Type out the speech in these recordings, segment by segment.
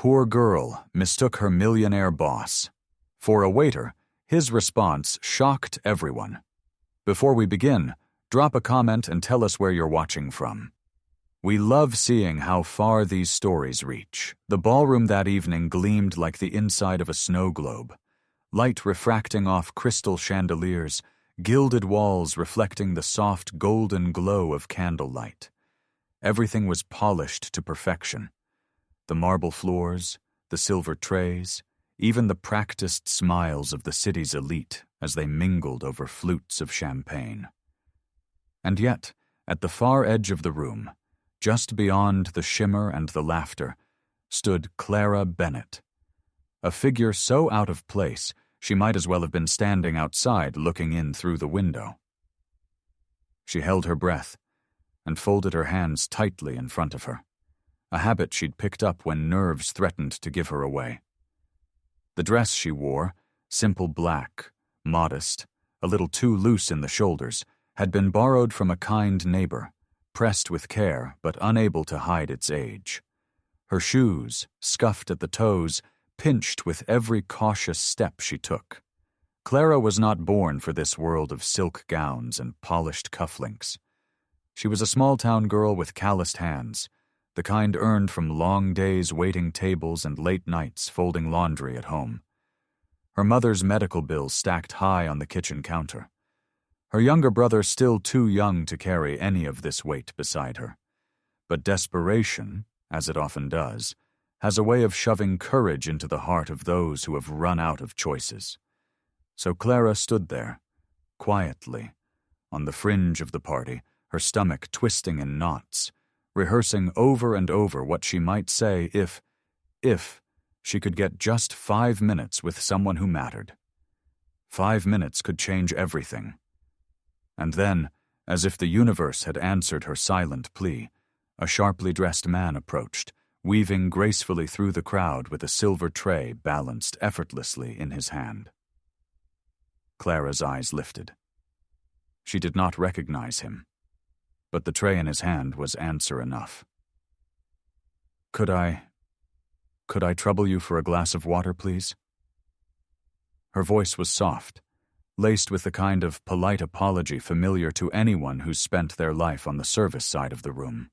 poor girl mistook her millionaire boss. For a waiter, his response shocked everyone. Before we begin, drop a comment and tell us where you're watching from. We love seeing how far these stories reach. The ballroom that evening gleamed like the inside of a snow globe. Light refracting off crystal chandeliers, gilded walls reflecting the soft golden glow of candlelight. Everything was polished to perfection. The marble floors, the silver trays, even the practiced smiles of the city's elite as they mingled over flutes of champagne. And yet, at the far edge of the room, just beyond the shimmer and the laughter, stood Clara Bennett, a figure so out of place she might as well have been standing outside looking in through the window. She held her breath and folded her hands tightly in front of her, a habit she'd picked up when nerves threatened to give her away. The dress she wore, simple black, modest, a little too loose in the shoulders, had been borrowed from a kind neighbor, pressed with care but unable to hide its age. Her shoes, scuffed at the toes, pinched with every cautious step she took. Clara was not born for this world of silk gowns and polished cufflinks. She was a small-town girl with calloused hands, the kind earned from long days waiting tables and late nights folding laundry at home. Her mother's medical bills stacked high on the kitchen counter. Her younger brother still too young to carry any of this weight beside her. But desperation, as it often does, has a way of shoving courage into the heart of those who have run out of choices. So Clara stood there, quietly, on the fringe of the party, her stomach twisting in knots, rehearsing over and over what she might say if she could get just 5 minutes with someone who mattered. 5 minutes could change everything. And then, as if the universe had answered her silent plea, a sharply dressed man approached, weaving gracefully through the crowd with a silver tray balanced effortlessly in his hand. Clara's eyes lifted. She did not recognize him, but the tray in his hand was answer enough. Could I trouble you for a glass of water, please?" Her voice was soft, laced with the kind of polite apology familiar to anyone who's spent their life on the service side of the room.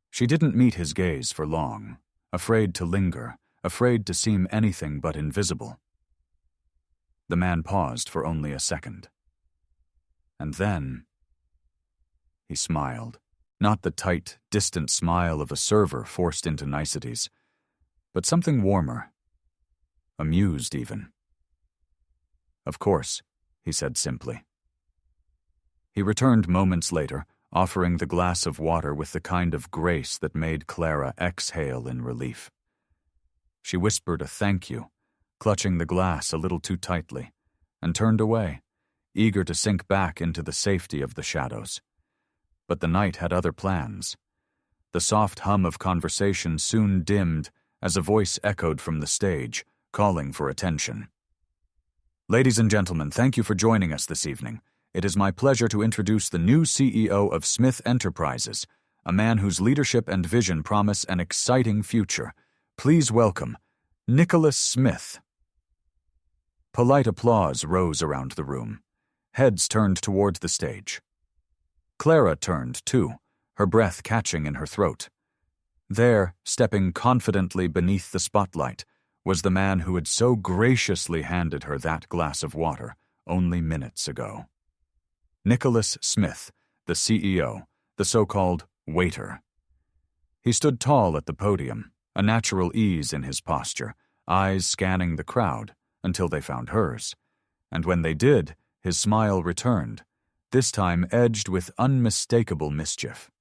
She didn't meet his gaze for long, afraid to linger, afraid to seem anything but invisible. The man paused for only a second. And then he smiled, not the tight, distant smile of a server forced into niceties, but something warmer, amused even. "Of course," he said simply. He returned moments later, offering the glass of water with the kind of grace that made Clara exhale in relief. She whispered a thank you, clutching the glass a little too tightly, and turned away, eager to sink back into the safety of the shadows. But the night had other plans. The soft hum of conversation soon dimmed as a voice echoed from the stage, calling for attention. "Ladies and gentlemen, thank you for joining us this evening. It is my pleasure to introduce the new CEO of Smith Enterprises, a man whose leadership and vision promise an exciting future. Please welcome Nicholas Smith." Polite applause rose around the room. Heads turned toward the stage. Clara turned, too, her breath catching in her throat. There, stepping confidently beneath the spotlight, was the man who had so graciously handed her that glass of water only minutes ago. Nicholas Smith, the CEO, the so-called waiter. He stood tall at the podium, a natural ease in his posture, eyes scanning the crowd until they found hers. And when they did, his smile returned, this time edged with unmistakable mischief.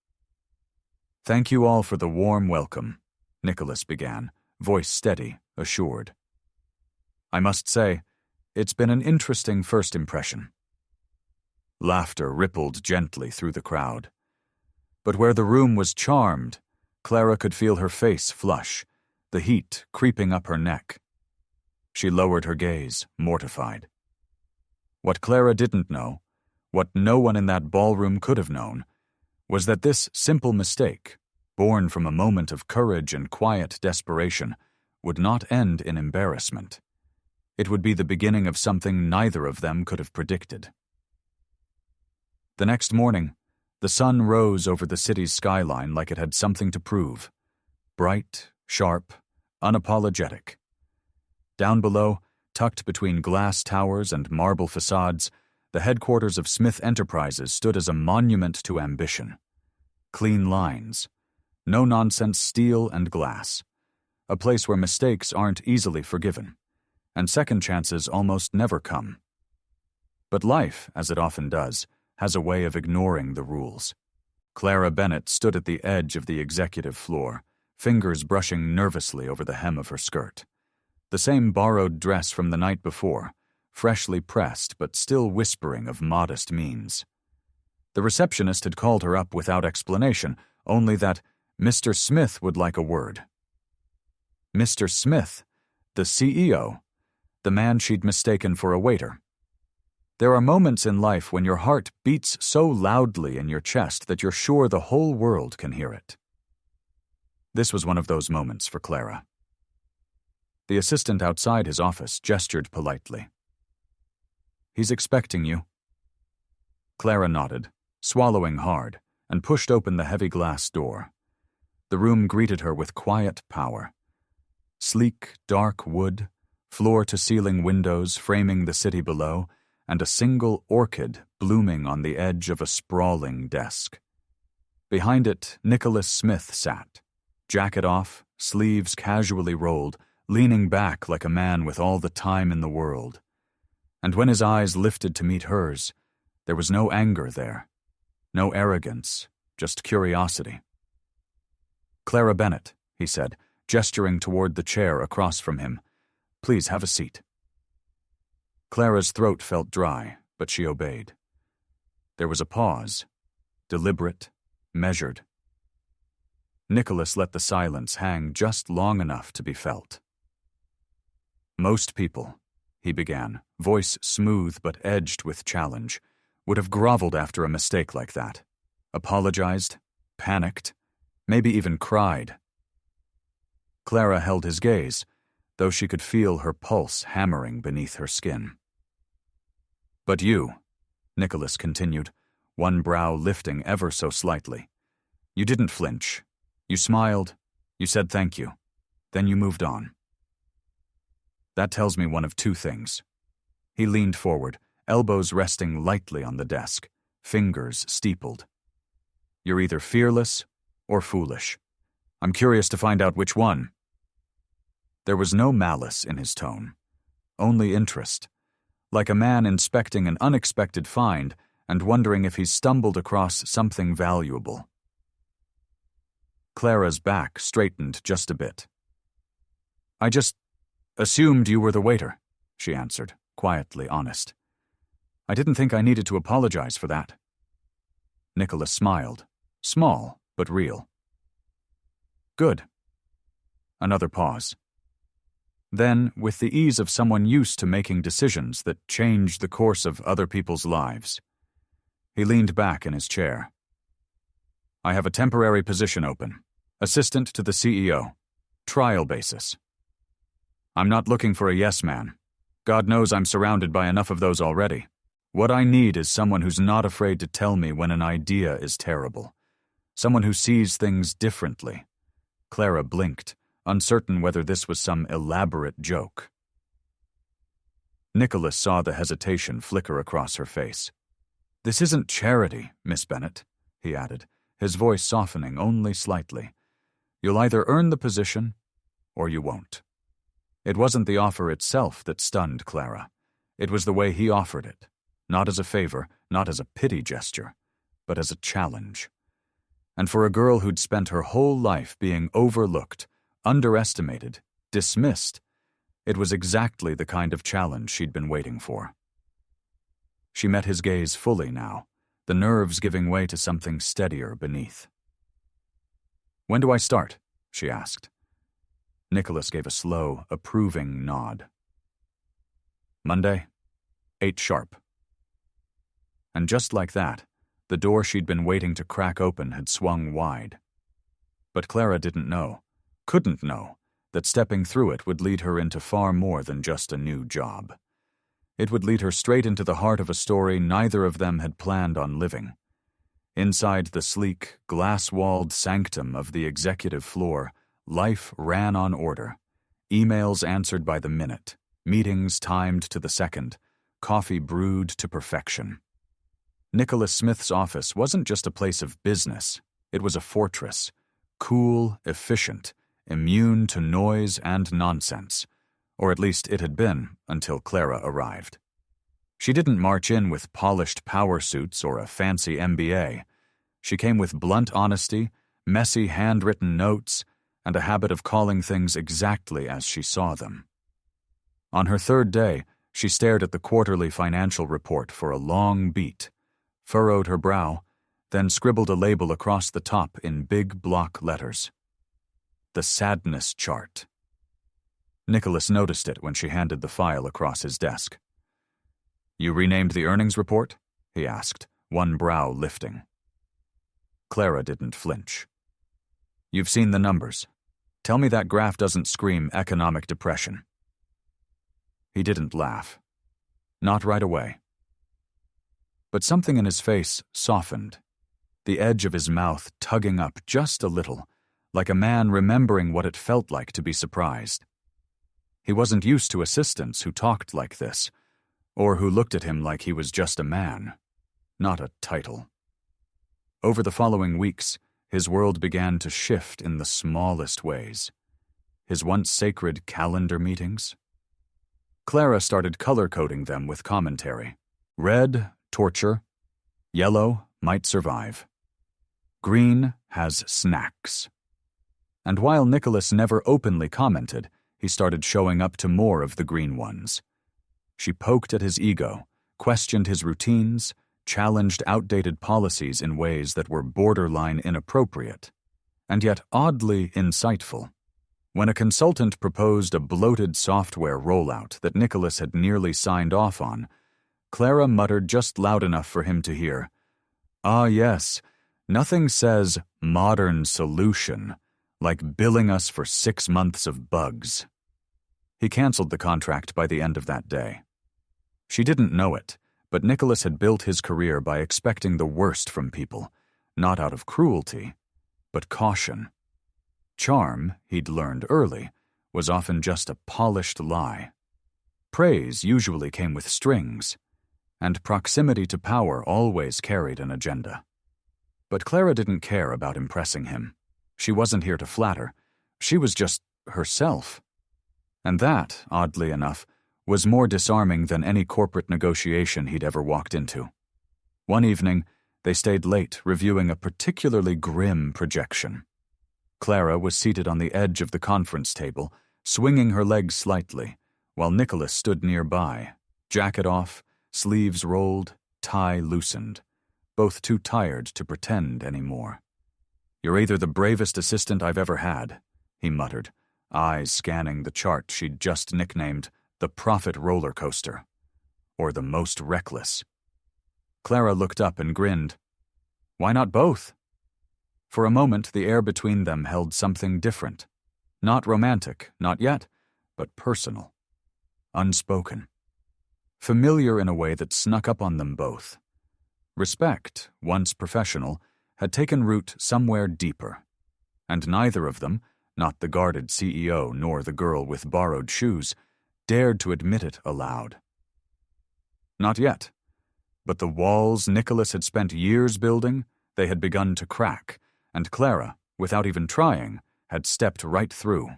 "Thank you all for the warm welcome," Nicholas began, voice steady, assured. "I must say, it's been an interesting first impression." Laughter rippled gently through the crowd. But where the room was charmed, Clara could feel her face flush, the heat creeping up her neck. She lowered her gaze, mortified. What Clara didn't know, what no one in that ballroom could have known, was that this simple mistake, born from a moment of courage and quiet desperation, would not end in embarrassment. It would be the beginning of something neither of them could have predicted. The next morning, the sun rose over the city's skyline like it had something to prove. Bright, sharp, unapologetic. Down below, tucked between glass towers and marble facades, the headquarters of Smith Enterprises stood as a monument to ambition. Clean lines. No-nonsense steel and glass. A place where mistakes aren't easily forgiven, and second chances almost never come. But life, as it often does, has a way of ignoring the rules. Clara Bennett stood at the edge of the executive floor, fingers brushing nervously over the hem of her skirt. The same borrowed dress from the night before, freshly pressed but still whispering of modest means. The receptionist had called her up without explanation, only that Mr. Smith would like a word. Mr. Smith, the CEO, the man she'd mistaken for a waiter. There are moments in life when your heart beats so loudly in your chest that you're sure the whole world can hear it. This was one of those moments for Clara. The assistant outside his office gestured politely. "He's expecting you." Clara nodded, swallowing hard, and pushed open the heavy glass door. The room greeted her with quiet power. Sleek, dark wood, floor-to-ceiling windows framing the city below, and a single orchid blooming on the edge of a sprawling desk. Behind it, Nicholas Smith sat, jacket off, sleeves casually rolled, leaning back like a man with all the time in the world. And when his eyes lifted to meet hers, there was no anger there, no arrogance, just curiosity. "Clara Bennett," he said, gesturing toward the chair across from him. "Please have a seat." Clara's throat felt dry, but she obeyed. There was a pause, deliberate, measured. Nicholas let the silence hang just long enough to be felt. "Most people," he began, voice smooth but edged with challenge, "would have groveled after a mistake like that, apologized, panicked, maybe even cried." Clara held his gaze, though she could feel her pulse hammering beneath her skin. "But you," Nicholas continued, one brow lifting ever so slightly, "you didn't flinch. You smiled, you said thank you, then you moved on. That tells me one of two things." He leaned forward, elbows resting lightly on the desk, fingers steepled. "You're either fearless or foolish. I'm curious to find out which one." There was no malice in his tone, only interest, like a man inspecting an unexpected find and wondering if he's stumbled across something valuable. Clara's back straightened just a bit. "I just assumed you were the waiter," she answered, quietly honest. "I didn't think I needed to apologize for that." Nicholas smiled, small but real. "Good." Another pause. Then, with the ease of someone used to making decisions that change the course of other people's lives, he leaned back in his chair. "I have a temporary position open, assistant to the CEO, trial basis. I'm not looking for a yes man. God knows I'm surrounded by enough of those already. What I need is someone who's not afraid to tell me when an idea is terrible. Someone who sees things differently." Clara blinked, uncertain whether this was some elaborate joke. Nicholas saw the hesitation flicker across her face. "This isn't charity, Miss Bennett," he added, his voice softening only slightly. "You'll either earn the position, or you won't." It wasn't the offer itself that stunned Clara. It was the way he offered it, not as a favor, not as a pity gesture, but as a challenge. And for a girl who'd spent her whole life being overlooked, underestimated, dismissed, it was exactly the kind of challenge she'd been waiting for. She met his gaze fully now, the nerves giving way to something steadier beneath. "When do I start?" she asked. Nicholas gave a slow, approving nod. "Monday, 8 sharp." And just like that, the door she'd been waiting to crack open had swung wide. But Clara couldn't know, that stepping through it would lead her into far more than just a new job. It would lead her straight into the heart of a story neither of them had planned on living. Inside the sleek, glass-walled sanctum of the executive floor, life ran on order. Emails answered by the minute, meetings timed to the second, coffee brewed to perfection. Nicholas Smith's office wasn't just a place of business, it was a fortress. Cool, efficient, immune to noise and nonsense. Or at least it had been until Clara arrived. She didn't march in with polished power suits or a fancy MBA. She came with blunt honesty, messy handwritten notes, and a habit of calling things exactly as she saw them. On her third day, she stared at the quarterly financial report for a long beat, furrowed her brow, then scribbled a label across the top in big block letters. The sadness chart. Nicholas noticed it when she handed the file across his desk. "You renamed the earnings report?" he asked, one brow lifting. Clara didn't flinch. "You've seen the numbers. Tell me that graph doesn't scream economic depression." He didn't laugh. Not right away. But something in his face softened, the edge of his mouth tugging up just a little, like a man remembering what it felt like to be surprised. He wasn't used to assistants who talked like this, or who looked at him like he was just a man, not a title. Over the following weeks, his world began to shift in the smallest ways. His once sacred calendar meetings. Clara started color-coding them with commentary. Red, torture. Yellow, might survive. Green has snacks. And while Nicholas never openly commented, he started showing up to more of the green ones. She poked at his ego, questioned his routines, challenged outdated policies in ways that were borderline inappropriate, and yet oddly insightful. When a consultant proposed a bloated software rollout that Nicholas had nearly signed off on, Clara muttered just loud enough for him to hear, "Ah, yes, nothing says modern solution like billing us for 6 months of bugs." He canceled the contract by the end of that day. She didn't know it, but Nicholas had built his career by expecting the worst from people, not out of cruelty, but caution. Charm, he'd learned early, was often just a polished lie. Praise usually came with strings, and proximity to power always carried an agenda. But Clara didn't care about impressing him. She wasn't here to flatter. She was just herself. And that, oddly enough, was more disarming than any corporate negotiation he'd ever walked into. One evening, they stayed late reviewing a particularly grim projection. Clara was seated on the edge of the conference table, swinging her legs slightly, while Nicholas stood nearby, jacket off, sleeves rolled, tie loosened, both too tired to pretend anymore. "You're either the bravest assistant I've ever had," he muttered, eyes scanning the chart she'd just nicknamed the profit roller coaster, or the most reckless. Clara looked up and grinned. "Why not both?" For a moment, the air between them held something different. Not romantic, not yet, but personal. Unspoken. Familiar in a way that snuck up on them both. Respect, once professional, had taken root somewhere deeper, and neither of them, not the guarded CEO nor the girl with borrowed shoes, dared to admit it aloud. Not yet, but the walls Nicholas had spent years building, they had begun to crack, and Clara, without even trying, had stepped right through.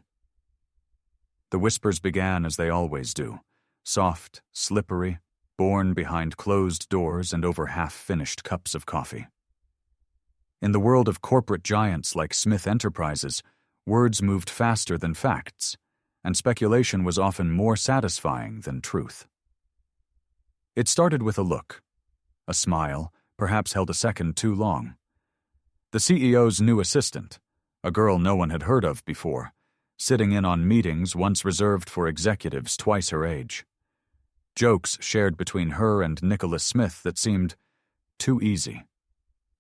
The whispers began as they always do, soft, slippery, born behind closed doors and over half-finished cups of coffee. In the world of corporate giants like Smith Enterprises, words moved faster than facts, and speculation was often more satisfying than truth. It started with a look, a smile, perhaps held a second too long. The CEO's new assistant, a girl no one had heard of before, sitting in on meetings once reserved for executives twice her age. Jokes shared between her and Nicholas Smith that seemed too easy,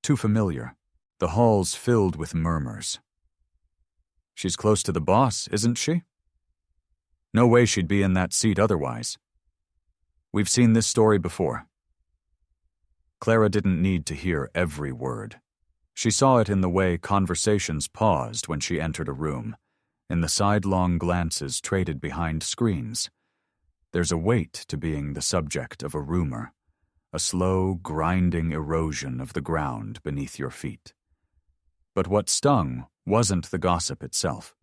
too familiar, the halls filled with murmurs. She's close to the boss, isn't she? No way she'd be in that seat otherwise. We've seen this story before. Clara didn't need to hear every word. She saw it in the way conversations paused when she entered a room, in the sidelong glances traded behind screens. There's a weight to being the subject of a rumor, a slow, grinding erosion of the ground beneath your feet. But what stung wasn't the gossip itself.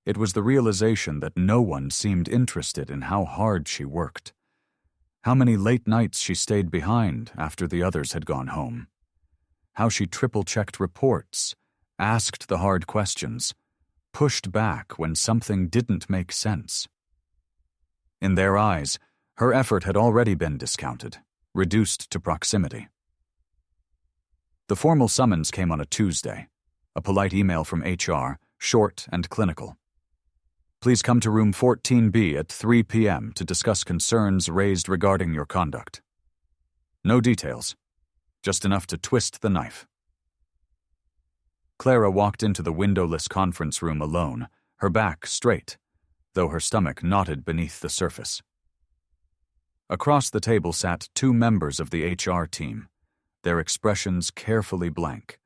It was the realization that no one seemed interested in how hard she worked, how many late nights she stayed behind after the others had gone home, how she triple-checked reports, asked the hard questions, pushed back when something didn't make sense. In their eyes, her effort had already been discounted, reduced to proximity. The formal summons came on a Tuesday, a polite email from HR, short and clinical. Please come to room 14B at 3 p.m. to discuss concerns raised regarding your conduct. No details, just enough to twist the knife. Clara walked into the windowless conference room alone, her back straight, though her stomach knotted beneath the surface. Across the table sat 2 members of the HR team, their expressions carefully blank,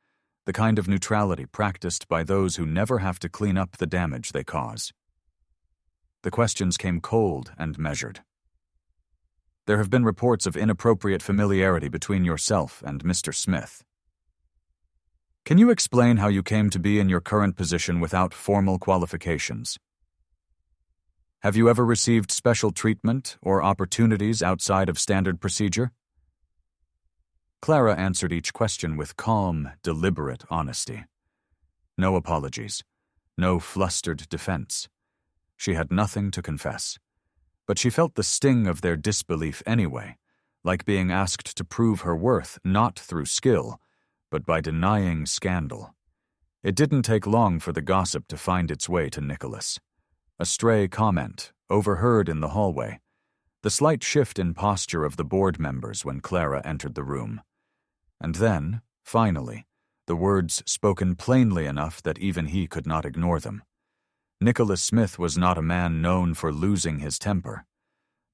the kind of neutrality practiced by those who never have to clean up the damage they cause. The questions came cold and measured. There have been reports of inappropriate familiarity between yourself and Mr. Smith. Can you explain how you came to be in your current position without formal qualifications? Have you ever received special treatment or opportunities outside of standard procedure? Clara answered each question with calm, deliberate honesty. No apologies, no flustered defense. She had nothing to confess, but she felt the sting of their disbelief anyway, like being asked to prove her worth not through skill, but by denying scandal. It didn't take long for the gossip to find its way to Nicholas. A stray comment, overheard in the hallway, the slight shift in posture of the board members when Clara entered the room. And then, finally, the words spoken plainly enough that even he could not ignore them. Nicholas Smith was not a man known for losing his temper,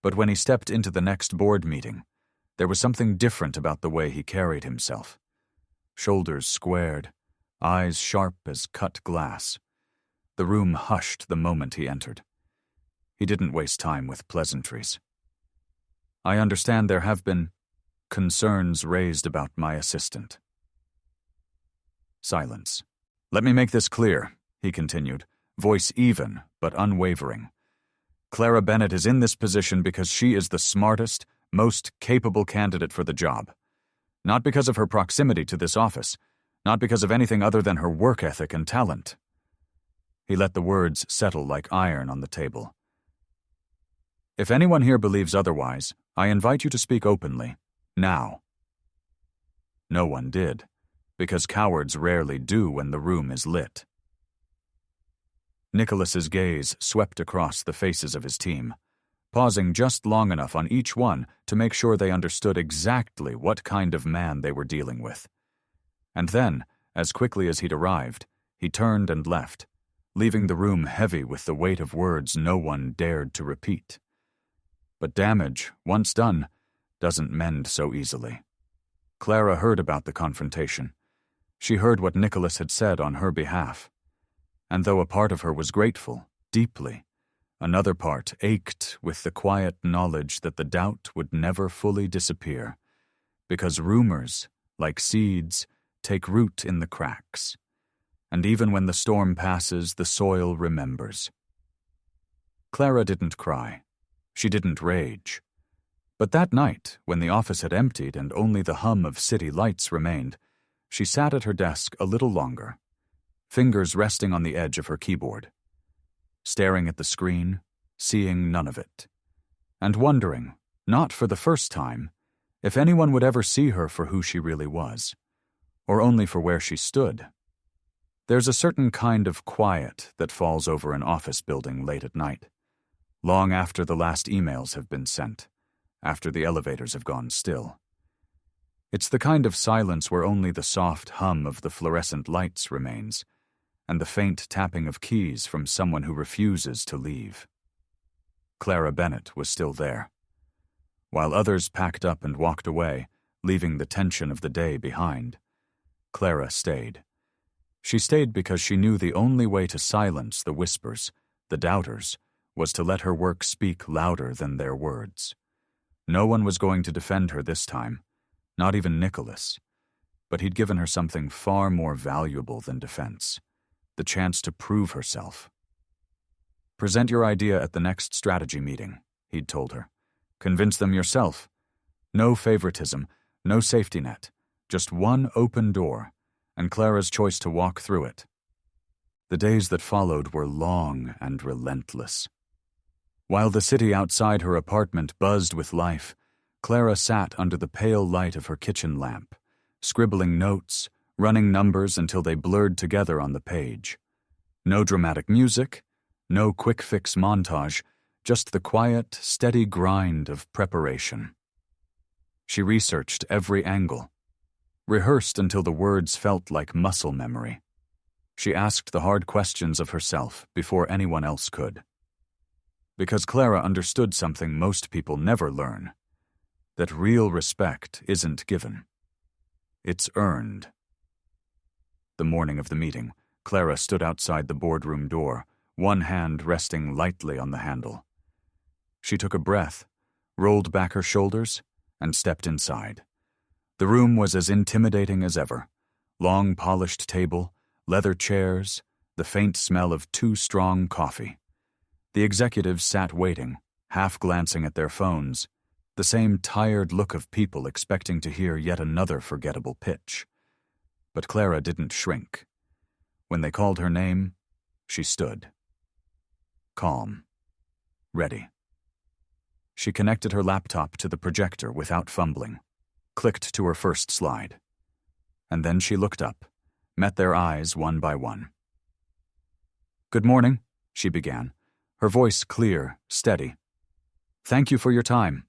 but when he stepped into the next board meeting, there was something different about the way he carried himself. Shoulders squared, eyes sharp as cut glass. The room hushed the moment he entered. He didn't waste time with pleasantries. I understand there have been concerns raised about my assistant. Silence. Let me make this clear, he continued, voice even but unwavering. Clara Bennett is in this position because she is the smartest, most capable candidate for the job. Not because of her proximity to this office, not because of anything other than her work ethic and talent. He let the words settle like iron on the table. If anyone here believes otherwise, I invite you to speak openly, now. No one did, because cowards rarely do when the room is lit. Nicholas's gaze swept across the faces of his team, pausing just long enough on each one to make sure they understood exactly what kind of man they were dealing with. And then, as quickly as he'd arrived, he turned and left, leaving the room heavy with the weight of words no one dared to repeat. But damage, once done, doesn't mend so easily. Clara heard about the confrontation. She heard what Nicholas had said on her behalf. And though a part of her was grateful, deeply, another part ached with the quiet knowledge that the doubt would never fully disappear, because rumors, like seeds, take root in the cracks, and even when the storm passes, the soil remembers. Clara didn't cry. She didn't rage. But that night, when the office had emptied and only the hum of city lights remained, she sat at her desk a little longer, fingers resting on the edge of her keyboard, staring at the screen, seeing none of it, and wondering, not for the first time, if anyone would ever see her for who she really was, or only for where she stood. There's a certain kind of quiet that falls over an office building late at night, long after the last emails have been sent, after the elevators have gone still. It's the kind of silence where only the soft hum of the fluorescent lights remains, and the faint tapping of keys from someone who refuses to leave. Clara Bennett was still there. While others packed up and walked away, leaving the tension of the day behind, Clara stayed. She stayed because she knew the only way to silence the whispers, the doubters, was to let her work speak louder than their words. No one was going to defend her this time, not even Nicholas. But he'd given her something far more valuable than defense, the chance to prove herself. "Present your idea at the next strategy meeting," he'd told her. "Convince them yourself. No favoritism, no safety net, just one open door, and Clara's choice to walk through it." The days that followed were long and relentless. While the city outside her apartment buzzed with life, Clara sat under the pale light of her kitchen lamp, scribbling notes, running numbers until they blurred together on the page. No dramatic music, no quick-fix montage, just the quiet, steady grind of preparation. She researched every angle, rehearsed until the words felt like muscle memory. She asked the hard questions of herself before anyone else could. Because Clara understood something most people never learn, that real respect isn't given. It's earned. The morning of the meeting, Clara stood outside the boardroom door, one hand resting lightly on the handle. She took a breath, rolled back her shoulders, and stepped inside. The room was as intimidating as ever. Long polished table, leather chairs, the faint smell of too strong coffee. The executives sat waiting, half glancing at their phones, the same tired look of people expecting to hear yet another forgettable pitch. But Clara didn't shrink. When they called her name, she stood. Calm. Ready. She connected her laptop to the projector without fumbling, clicked to her first slide. And then she looked up, met their eyes one by one. "Good morning," she began, her voice clear, steady. "Thank you for your time.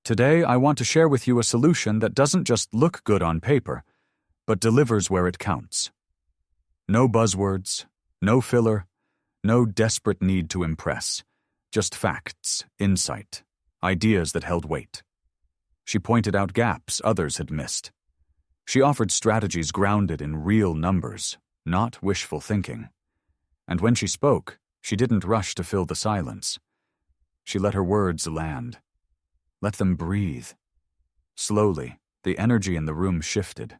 Today I want to share with you a solution that doesn't just look good on paper, but delivers where it counts. No buzzwords, no filler, no desperate need to impress, just facts, insight, ideas that held weight." She pointed out gaps others had missed. She offered strategies grounded in real numbers, not wishful thinking. And when she spoke, she didn't rush to fill the silence. She let her words land. Let them breathe. Slowly, the energy in the room shifted.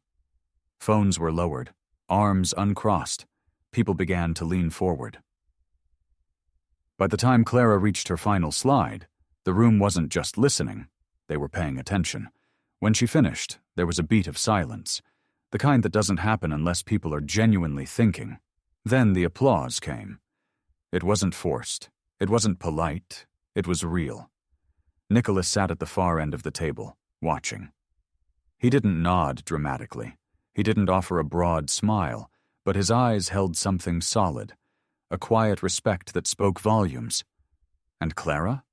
Phones were lowered, arms uncrossed. People began to lean forward. By the time Clara reached her final slide, the room wasn't just listening. They were paying attention. When she finished, there was a beat of silence, the kind that doesn't happen unless people are genuinely thinking. Then the applause came. It wasn't forced. It wasn't polite. It was real. Nicholas sat at the far end of the table, watching. He didn't nod dramatically. He didn't offer a broad smile, but his eyes held something solid, a quiet respect that spoke volumes. And Clara?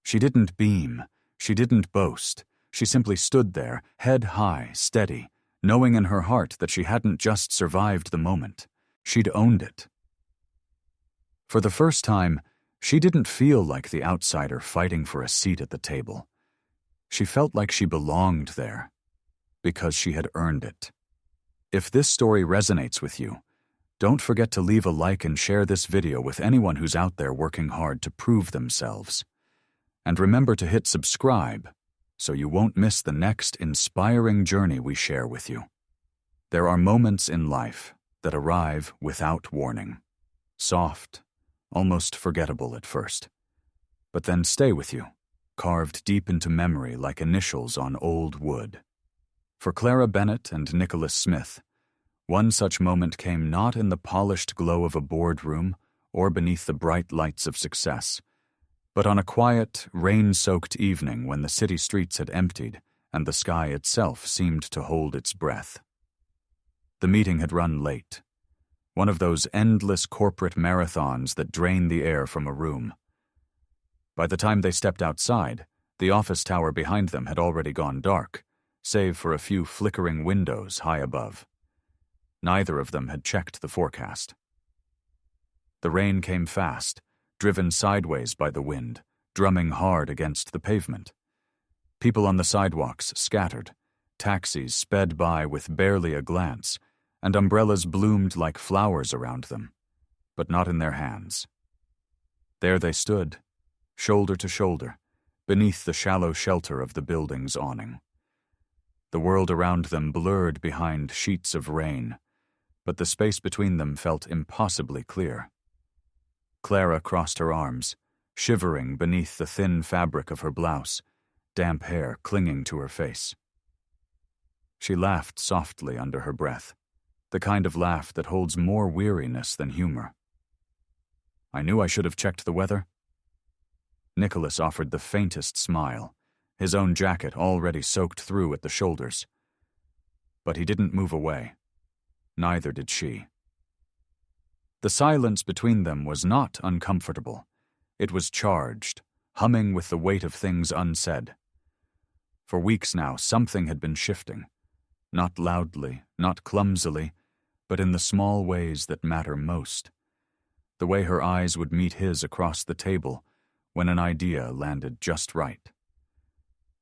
She didn't beam. She didn't boast. She simply stood there, head high, steady, knowing in her heart that she hadn't just survived the moment. She'd owned it. For the first time, she didn't feel like the outsider fighting for a seat at the table. She felt like she belonged there, because she had earned it. If this story resonates with you, don't forget to leave a like and share this video with anyone who's out there working hard to prove themselves. And remember to hit subscribe so you won't miss the next inspiring journey we share with you. There are moments in life that arrive without warning. Soft, almost forgettable at first, but then stay with you, carved deep into memory like initials on old wood. For Clara Bennett and Nicholas Smith, one such moment came not in the polished glow of a boardroom or beneath the bright lights of success, but on a quiet, rain-soaked evening when the city streets had emptied and the sky itself seemed to hold its breath. The meeting had run late, one of those endless corporate marathons that drain the air from a room. By the time they stepped outside, the office tower behind them had already gone dark, save for a few flickering windows high above. Neither of them had checked the forecast. The rain came fast, driven sideways by the wind, drumming hard against the pavement. People on the sidewalks scattered, taxis sped by with barely a glance, and umbrellas bloomed like flowers around them, but not in their hands. There they stood, shoulder to shoulder, beneath the shallow shelter of the building's awning. The world around them blurred behind sheets of rain, but the space between them felt impossibly clear. Clara crossed her arms, shivering beneath the thin fabric of her blouse, damp hair clinging to her face. She laughed softly under her breath, the kind of laugh that holds more weariness than humor. "I knew I should have checked the weather." Nicholas offered the faintest smile, his own jacket already soaked through at the shoulders. But he didn't move away. Neither did she. The silence between them was not uncomfortable. It was charged, humming with the weight of things unsaid. For weeks now, something had been shifting. Not loudly, not clumsily, but in the small ways that matter most. The way her eyes would meet his across the table when an idea landed just right.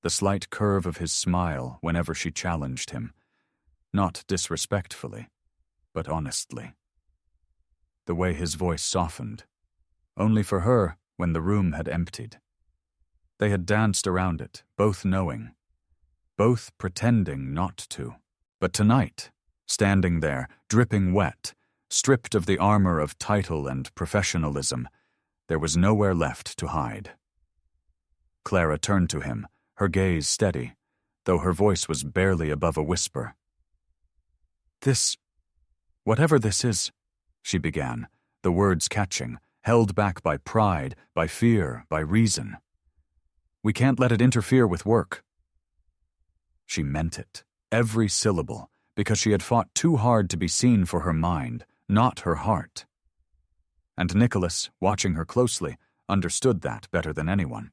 The slight curve of his smile whenever she challenged him, not disrespectfully, but honestly. The way his voice softened, only for her when the room had emptied. They had danced around it, both knowing, both pretending not to. But tonight, standing there, dripping wet, stripped of the armor of title and professionalism, there was nowhere left to hide. Clara turned to him, her gaze steady, though her voice was barely above a whisper. Whatever this is," she began, the words catching, held back by pride, by fear, by reason. "We can't let it interfere with work." She meant it, every syllable, because she had fought too hard to be seen for her mind, not her heart. And Nicholas, watching her closely, understood that better than anyone.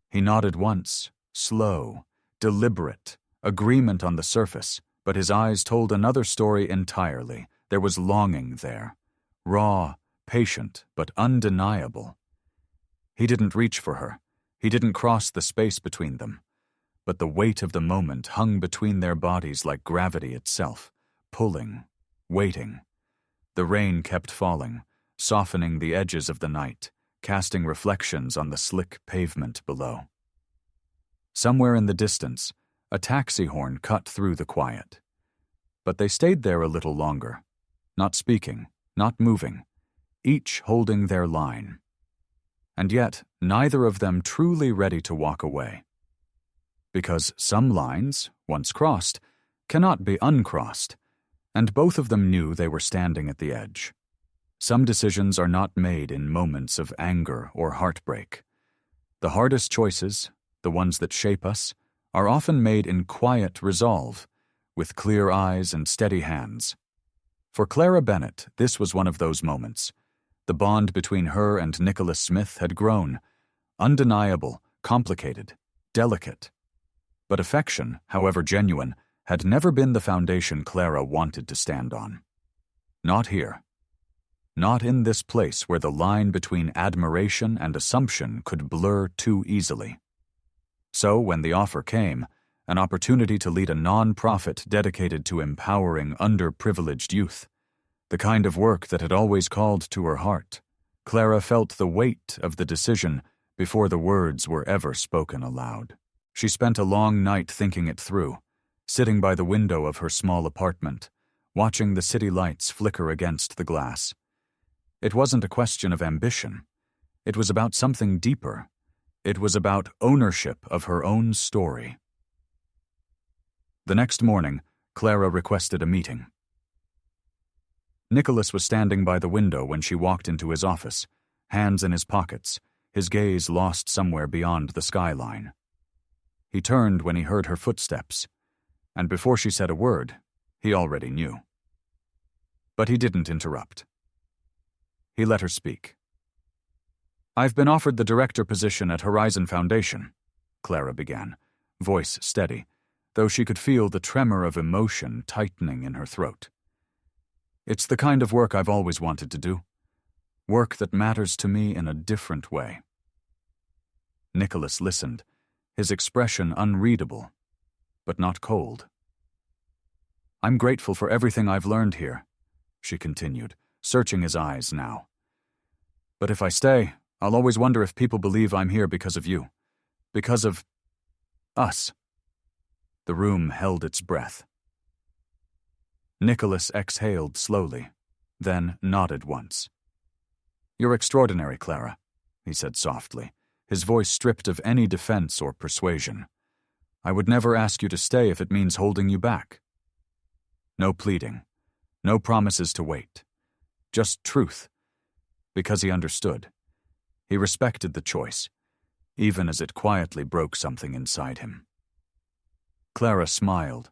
He nodded once, slow, deliberate, agreement on the surface, but his eyes told another story entirely. There was longing there, raw, patient, but undeniable. He didn't reach for her. He didn't cross the space between them. But the weight of the moment hung between their bodies like gravity itself, pulling, waiting. The rain kept falling, softening the edges of the night, casting reflections on the slick pavement below. Somewhere in the distance, a taxi horn cut through the quiet. But they stayed there a little longer, not speaking, not moving, each holding their line. And yet, neither of them truly ready to walk away. Because some lines, once crossed, cannot be uncrossed, and both of them knew they were standing at the edge. Some decisions are not made in moments of anger or heartbreak. The hardest choices, the ones that shape us, are often made in quiet resolve, with clear eyes and steady hands. For Clara Bennett, this was one of those moments. The bond between her and Nicholas Smith had grown, undeniable, complicated, delicate. But affection, however genuine, had never been the foundation Clara wanted to stand on. Not here. Not in this place where the line between admiration and assumption could blur too easily. So when the offer came, an opportunity to lead a non-profit dedicated to empowering underprivileged youth, the kind of work that had always called to her heart, Clara felt the weight of the decision before the words were ever spoken aloud. She spent a long night thinking it through, sitting by the window of her small apartment, watching the city lights flicker against the glass. It wasn't a question of ambition. It was about something deeper. It was about ownership of her own story. The next morning, Clara requested a meeting. Nicholas was standing by the window when she walked into his office, hands in his pockets, his gaze lost somewhere beyond the skyline. He turned when he heard her footsteps, and before she said a word, he already knew. But he didn't interrupt. He let her speak. "I've been offered the director position at Horizon Foundation," Clara began, voice steady, though she could feel the tremor of emotion tightening in her throat. It's the kind of work I've always wanted to do. Work that matters to me in a different way. Nicholas listened, his expression unreadable, but not cold. I'm grateful for everything I've learned here, she continued, searching his eyes now. But if I stay, I'll always wonder if people believe I'm here because of you. Because of us. The room held its breath. Nicholas exhaled slowly, then nodded once. You're extraordinary, Clara, he said softly, his voice stripped of any defense or persuasion. I would never ask you to stay if it means holding you back. No pleading, no promises to wait, just truth. Because he understood. He respected the choice, even as it quietly broke something inside him. Clara smiled,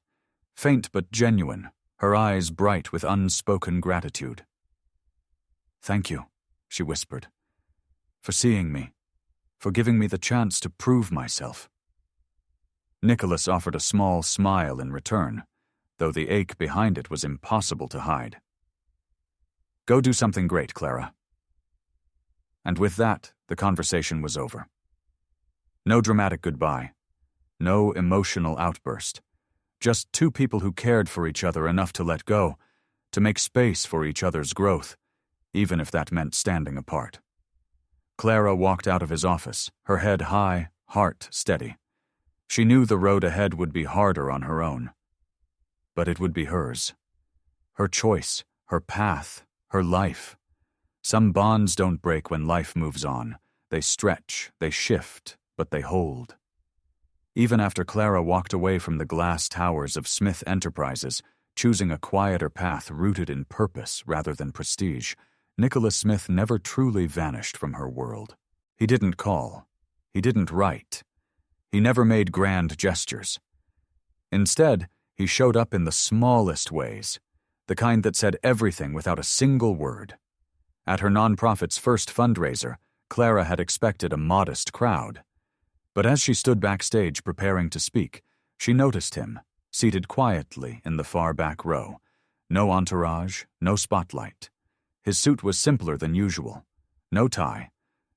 faint but genuine, her eyes bright with unspoken gratitude. Thank you, she whispered, for seeing me, for giving me the chance to prove myself. Nicholas offered a small smile in return, though the ache behind it was impossible to hide. Go do something great, Clara. And with that, the conversation was over. No dramatic goodbye, no emotional outburst, just two people who cared for each other enough to let go, to make space for each other's growth, even if that meant standing apart. Clara walked out of his office, her head high, heart steady. She knew the road ahead would be harder on her own. But it would be hers. Her choice, her path, her life. Some bonds don't break when life moves on. They stretch, they shift, but they hold. Even after Clara walked away from the glass towers of Smith Enterprises, choosing a quieter path rooted in purpose rather than prestige, Nicholas Smith never truly vanished from her world. He didn't call. He didn't write. He never made grand gestures. Instead, he showed up in the smallest ways, the kind that said everything without a single word. At her nonprofit's first fundraiser, Clara had expected a modest crowd. But as she stood backstage preparing to speak, she noticed him, seated quietly in the far back row. No entourage, no spotlight. His suit was simpler than usual. No tie,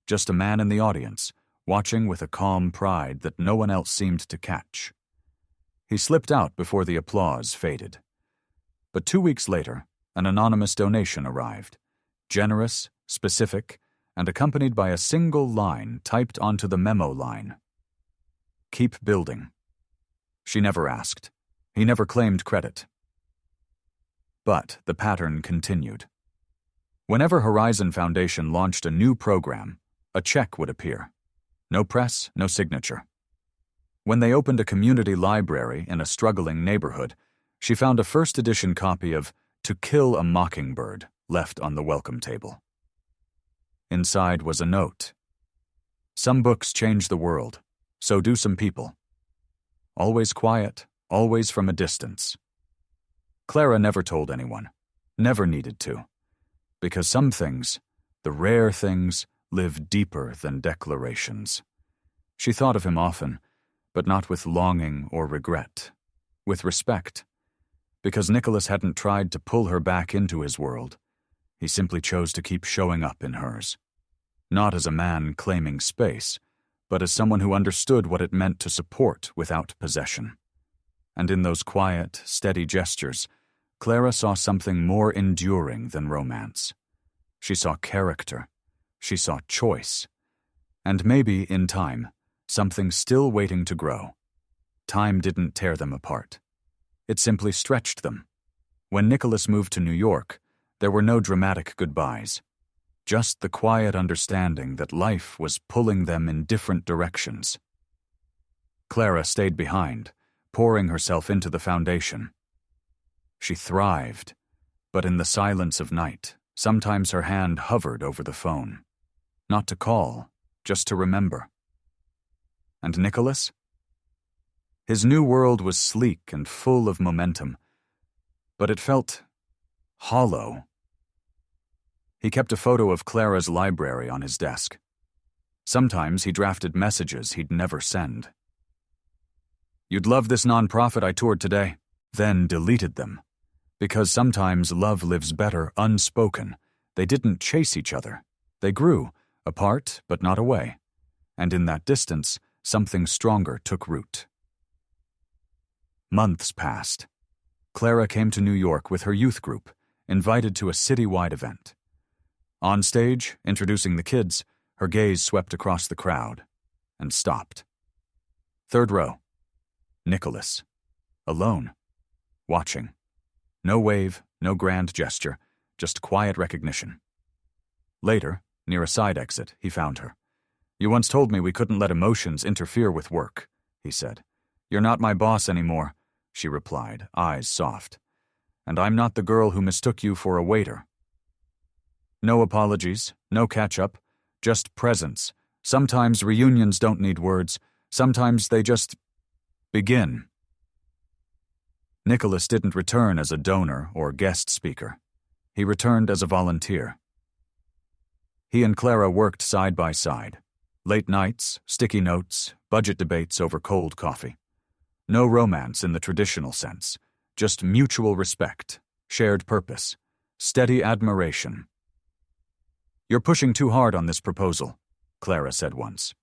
just a man in the audience, watching with a calm pride that no one else seemed to catch. He slipped out before the applause faded. But 2 weeks later, an anonymous donation arrived. Generous, specific, and accompanied by a single line typed onto the memo line. Keep building. She never asked. He never claimed credit. But the pattern continued. Whenever Horizon Foundation launched a new program, a check would appear. No press, no signature. When they opened a community library in a struggling neighborhood, she found a first-edition copy of To Kill a Mockingbird left on the welcome table. Inside was a note. Some books change the world, so do some people. Always quiet, always from a distance. Clara never told anyone, never needed to, because some things, the rare things, live deeper than declarations. She thought of him often, but not with longing or regret, with respect, because Nicholas hadn't tried to pull her back into his world. He simply chose to keep showing up in hers. Not as a man claiming space, but as someone who understood what it meant to support without possession. And in those quiet, steady gestures, Clara saw something more enduring than romance. She saw character. She saw choice. And maybe, in time, something still waiting to grow. Time didn't tear them apart. It simply stretched them. When Nicholas moved to New York, there were no dramatic goodbyes. Just the quiet understanding that life was pulling them in different directions. Clara stayed behind, pouring herself into the foundation. She thrived, but in the silence of night, sometimes her hand hovered over the phone. Not to call, just to remember. And Nicholas? His new world was sleek and full of momentum, but it felt hollow. He kept a photo of Clara's library on his desk. Sometimes he drafted messages he'd never send. You'd love this nonprofit I toured today, then deleted them, Because sometimes love lives better unspoken. They didn't chase each other. They grew, apart but not away. And in that distance, something stronger took root. Months passed. Clara came to New York with her youth group, invited to a citywide event. On stage, introducing the kids, her gaze swept across the crowd and stopped. Third row. Nicholas. Alone. Watching. No wave, no grand gesture, just quiet recognition. Later, near a side exit, he found her. "You once told me we couldn't let emotions interfere with work," he said. "You're not my boss anymore," she replied, eyes soft. "And I'm not the girl who mistook you for a waiter." No apologies, no catch-up, just presence. Sometimes reunions don't need words. Sometimes they just begin. Nicholas didn't return as a donor or guest speaker. He returned as a volunteer. He and Clara worked side by side. Late nights, sticky notes, budget debates over cold coffee. No romance in the traditional sense, just mutual respect, shared purpose, steady admiration. "You're pushing too hard on this proposal," Clara said once.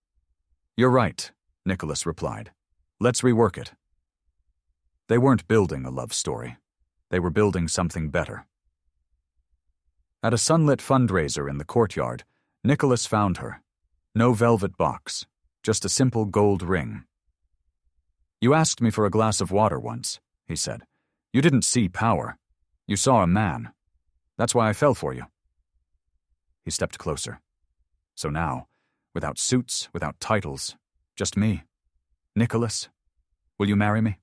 "You're right," Nicholas replied. "Let's rework it." They weren't building a love story. They were building something better. At a sunlit fundraiser in the courtyard, Nicholas found her. No velvet box, just a simple gold ring. "You asked me for a glass of water once," he said. "You didn't see power. You saw a man. That's why I fell for you." He stepped closer. So now, without suits, without titles, just me. "Nicholas, will you marry me?"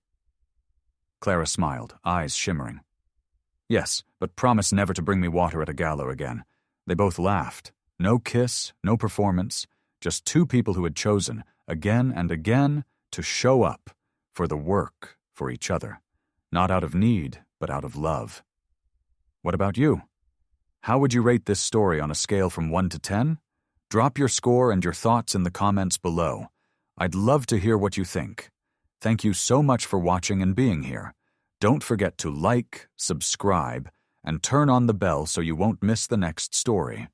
Clara smiled, eyes shimmering. "Yes, but promise never to bring me water at a gala again." They both laughed. No kiss, no performance, just two people who had chosen, again and again, to show up, for the work, for each other. Not out of need, but out of love. What about you? How would you rate this story on a scale from 1 to 10? Drop your score and your thoughts in the comments below. I'd love to hear what you think. Thank you so much for watching and being here. Don't forget to like, subscribe, and turn on the bell so you won't miss the next story.